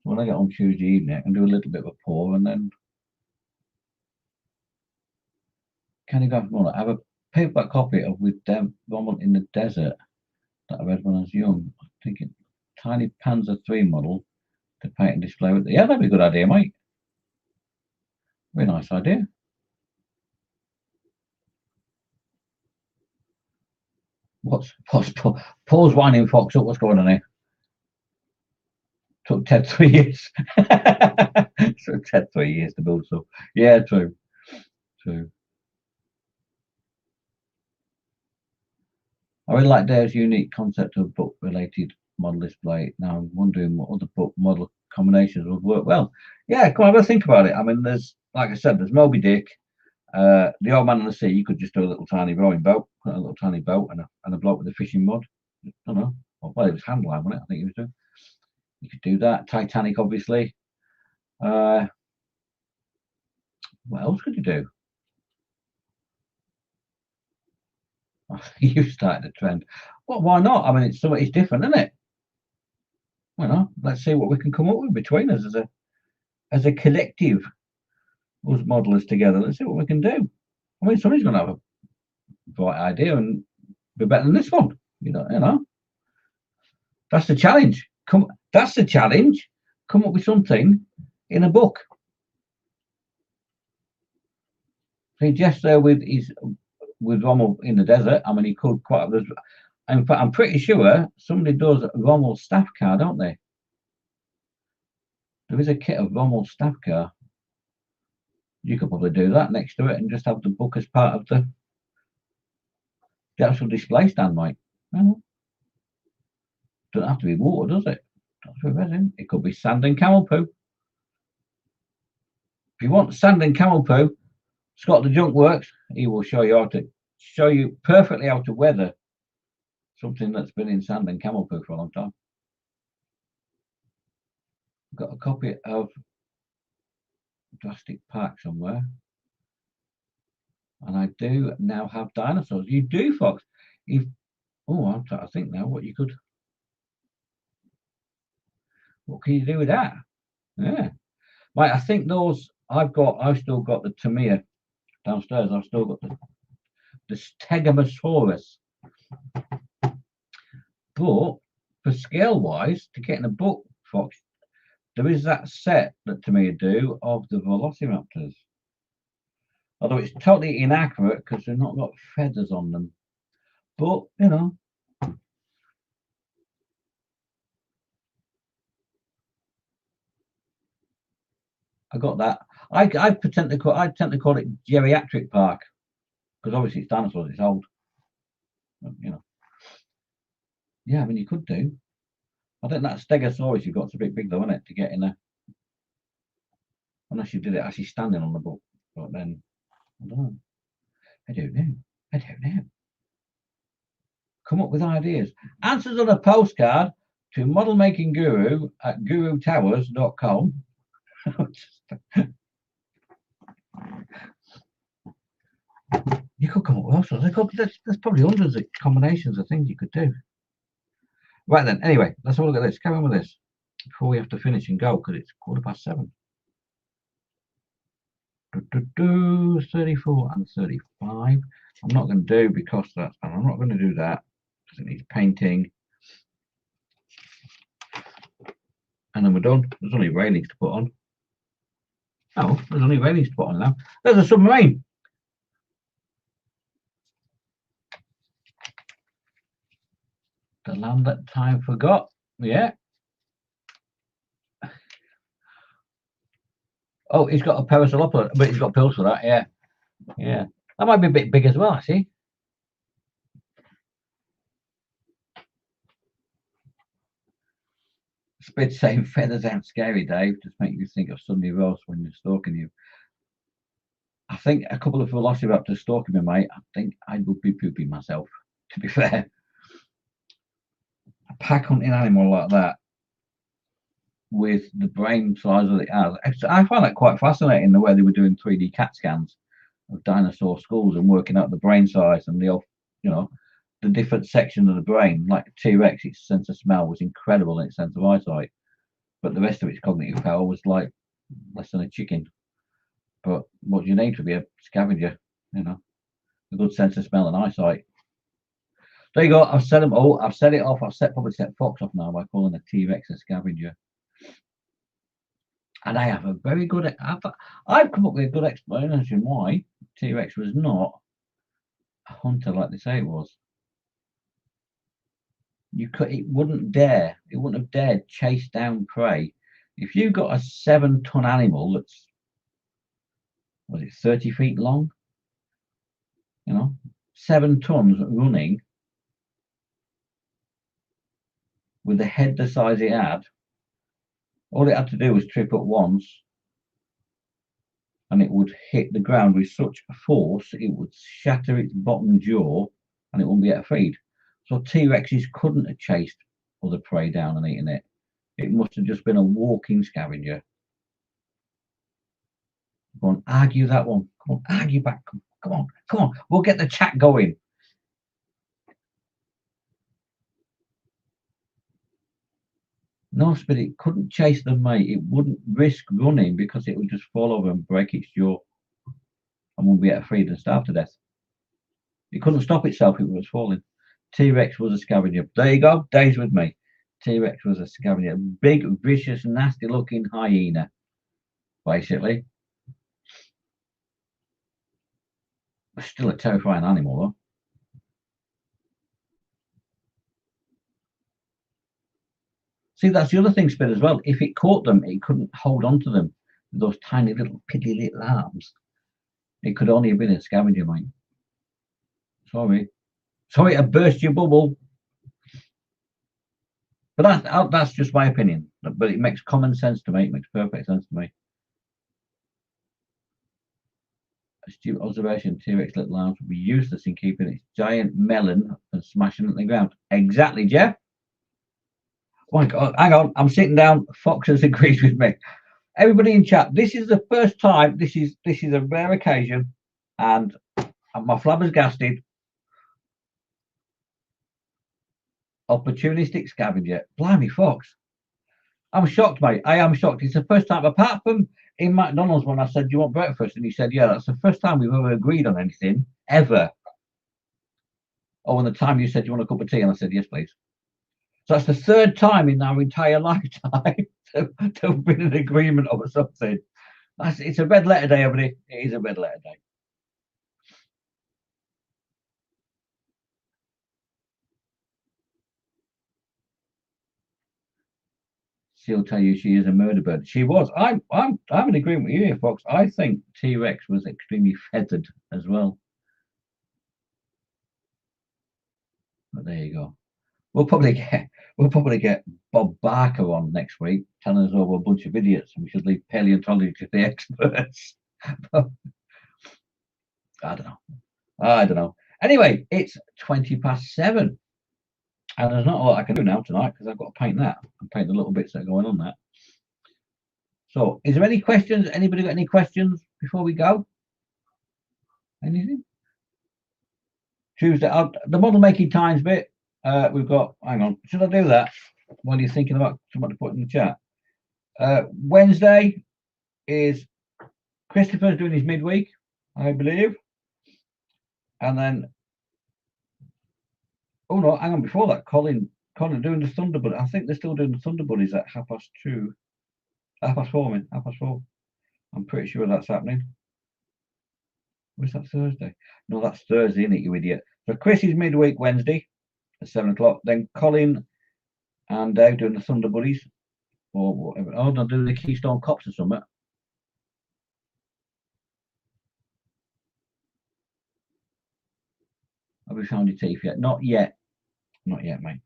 When I get on Tuesday evening, I can do a little bit of a pour and then kind of go on. I have a paperback copy of With Them Vomit in the Desert that I read when I was young. I'm thinking tiny Panzer III model to paint and display with. Yeah, that'd be a good idea, mate. Very nice idea. What's Paul's winding Fox up? What's going on here? Took Ted 3 years. Took Ted 3 years to build stuff. Yeah, true. I really like Dave's unique concept of book-related model display. Now I'm wondering what other book model combinations would work well. Yeah, come on, have a think about it. I mean, like I said, there's Moby Dick, the Old Man on the Sea. You could just do a little tiny rowing boat, put a little tiny boat and a bloke with a fishing rod. I don't know. Well, it was handline, wasn't it? I think he was doing. You could do that. Titanic, obviously. What else could you do? You started a trend. Well, why not? I mean, it's different, isn't it? Well, let's see what we can come up with between us as a collective, us modelers together. Let's see what we can do. I mean, somebody's going to have a bright idea and be better than this one. You know. That's the challenge. That's the challenge. Come up with something in a book. See, Jeff's there with Rommel in the desert. I mean, he could quite. In fact, I'm pretty sure somebody does Rommel's staff car, don't they? There is a kit of Rommel's staff car. You could probably do that next to it and just have the book as part of the actual display stand, mate. Doesn't have to be water, does it? That's for resin. It could be sand and camel poo. If you want sand and camel poo, Scott the Junk Works, he will show you perfectly how to weather something that's been in sand and camel poo for a long time. I've got a copy of Jurassic Park somewhere. And I do now have dinosaurs. You do, Fox. I'm trying to think now what can you do with that? Yeah. Right, I think those I've still got the Tamiya downstairs. I've still got the Stegosaurus. But for scale wise, to get in a book, Fox, there is that set that Tamiya do of the Velociraptors. Although it's totally inaccurate because they've not got feathers on them. But I got that. I tend to call it geriatric park because obviously it's dinosaurs. It's old. Yeah, I mean you could do. I think that Stegosaurus you've got's a bit big though, isn't it, to get in there? Unless you did it actually standing on the book. But then I don't know. I don't know. Come up with ideas. Answers on a postcard to modelmakingguru@gurutowers.com. You could come up with all sorts. There's probably hundreds of combinations of things you could do. Right then, anyway, let's have a look at this. Carry on with this before we have to finish and go, because it's 7:15. 34 and 35. I'm not going to do because that, and I'm not going to do that because it needs painting. And then we're done. There's only railings to put on. Oh, there's only railings to put on now. There's a submarine. The land that time forgot. Yeah. Oh, he's got a parasol up, but he's got pills for that. Yeah. Yeah. That might be a bit big as well, actually. Spid saying feathers aren't scary, Dave. Just make you think of Sunday roast when you're stalking you. I think a couple of velociraptors stalking me, mate. I think I would be pooping myself, to be fair. A pack hunting animal like that with the brain size that it has. I find that quite fascinating, the way they were doing 3D CAT scans of dinosaur skulls and working out the brain size and the different sections of the brain. Like T-Rex, its sense of smell was incredible in its sense of eyesight, but the rest of its cognitive power was like less than a chicken. But what do you need to be a scavenger? A good sense of smell and eyesight. There you go. I've set them all. I've set it off. Probably set Fox off now by calling a T-Rex a scavenger. And I have a very good. I've come up with a good explanation why T-Rex was not a hunter like they say it was. It wouldn't have dared chase down prey. If you got a 7-ton animal that's, was it 30 feet long? 7 tons running with the head the size it had. All it had to do was trip up once and it would hit the ground with such force it would shatter its bottom jaw and it wouldn't be able to feed. So T-Rexes couldn't have chased other prey down and eaten it. It must have just been a walking scavenger. Go on, argue that one. Come on, argue back. Come on. We'll get the chat going. No, but it couldn't chase them, mate. It wouldn't risk running because it would just fall over and break its jaw and wouldn't be able to feed and starve to death. It couldn't stop itself if it was falling. T-Rex was a scavenger. There you go. Dave's with me. T-Rex was a scavenger. Big, vicious, nasty-looking hyena, basically. Still a terrifying animal, though. See, that's the other thing, Spid, as well. If it caught them, it couldn't hold on to them with those tiny little piddly little arms. It could only have been a scavenger, mate. Sorry, I burst your bubble. But that's just my opinion. But it makes common sense to me. It makes perfect sense to me. Astute observation, T-Rex little arms would be useless in keeping its giant melon and smashing it in the ground. Exactly, Jeff. Oh my God, hang on, I'm sitting down. Fox has agreed with me. Everybody in chat, this is the first time, this is a rare occasion, and my flabbergasted opportunistic scavenger. Blimey, Fox. I'm shocked, mate. I am shocked. It's the first time, apart from in McDonald's when I said, do you want breakfast? And he said, yeah, that's the first time we've ever agreed on anything, ever. Oh, and the time you said, do you want a cup of tea? And I said, yes, please. So that's the third time in our entire lifetime to have been in agreement over something. It's a red letter day, everybody. It is a red letter day. She'll tell you she is a murder bird. She was. I'm in agreement with you here, Fox. I think T-Rex was extremely feathered as well. But there you go. We'll probably get Bob Barker on next week, telling us over a bunch of idiots, and we should leave paleontology to the experts. I don't know. Anyway, it's 7:20. And there's not a lot I can do now tonight because I've got to paint that and paint the little bits that are going on there. So, is there any questions? Anybody got any questions before we go? Anything? Tuesday, the model making times bit. We've got, hang on, should I do that while you're thinking about somebody to put in the chat? Wednesday is Christopher's doing his midweek, I believe. And then, oh no, hang on, before that, Colin doing the Thunderbird. I think they're still doing the Thunderbirdies at 2:30. 4:30, 4:30. I'm pretty sure that's happening. Was that Thursday? No, that's Thursday, isn't it, you idiot? So Chris is midweek Wednesday at 7 o'clock. Then Colin and Dave doing the Thunderbuddies or whatever. Oh, they'll do the Keystone Cops or something. Have we found your teeth yet? Not yet. Not yet, mate.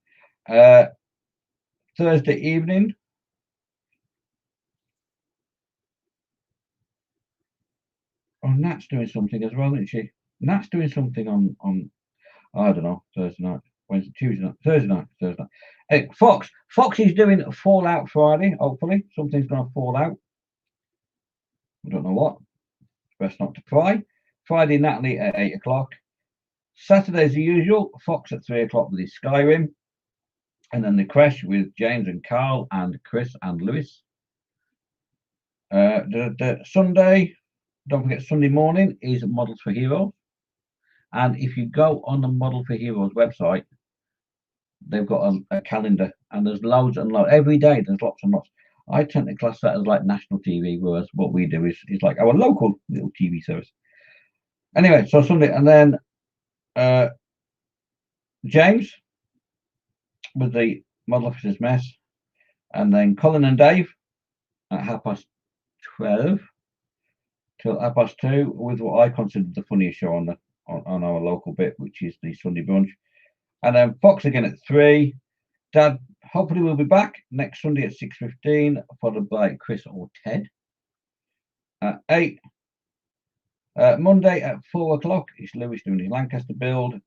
Thursday evening. Oh, Nat's doing something as well, isn't she? Nat's doing something on I don't know, Thursday night, Wednesday, Tuesday night, Thursday night. Hey, Fox is doing Fallout Friday, hopefully. Something's going to fall out. I don't know what. Best not to pry. Friday, Natalie at 8 o'clock. Saturday, as usual, Fox at 3 o'clock with his Skyrim. And then the Crash with James and Carl and Chris and Lewis. The Sunday, don't forget, Sunday morning is Models for Heroes. And if you go on the Model for Heroes website, they've got a calendar and there's loads and loads. Every day there's lots and lots. I tend to class that as like national TV, whereas what we do is like our local little TV service. Anyway, so Sunday, and then James with the Model Officers Mess, and then Colin and Dave at 12:30 till 2:30 with what I consider the funniest show on our local bit, which is the Sunday brunch. And then Fox again at 3. Dad hopefully will be back next Sunday at 6:15, followed by Chris or Ted at 8. Monday at 4 o'clock is Lewis doing his Lancaster build,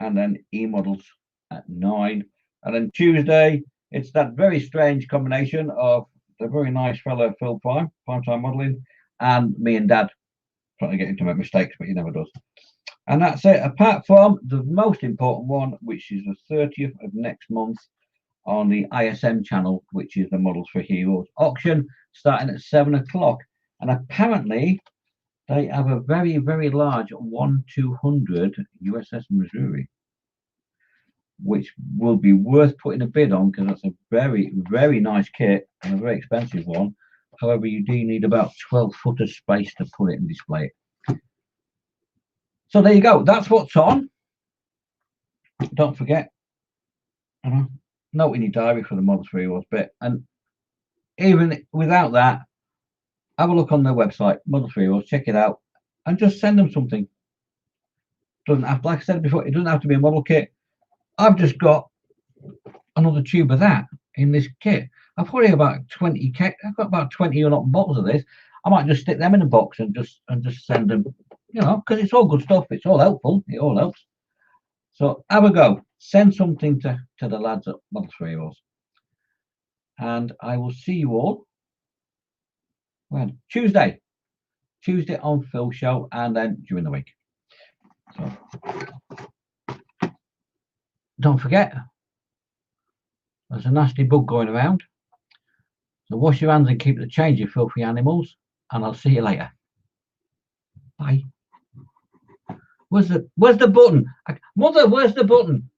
and then E-Models at 9. And then Tuesday, it's that very strange combination of the very nice fellow Phil Primetime Modelling, and me and Dad trying to get him to make mistakes, but he never does. And that's it, apart from the most important one, which is the 30th of next month on the ISM channel, which is the Models for Heroes auction, starting at 7 o'clock. And apparently, they have a very, very large 1/200 USS Missouri, which will be worth putting a bid on because that's a very, very nice kit and a very expensive one. However, you do need about 12 foot of space to put it and display it. So there you go. That's what's on. Don't forget, note in your diary for the Models for Heroes bit. And even without that, have a look on their website, Models for Heroes, check it out, and just send them something. Doesn't have, like I said before, it doesn't have to be a model kit. I've just got another tube of that in this kit. I've probably about 20 kit. I've got about 20 or not bottles of this. I might just stick them in a box and just send them, you know, because it's all good stuff. It's all helpful. It all helps. So have a go. Send something to the lads at Models for Heroes. And I will see you all when Tuesday on Phil show, and then during the week. So don't forget, there's a nasty bug going around. So wash your hands and keep the change, you filthy animals. And I'll see you later. Bye. Where's the button? Mother, where's the button?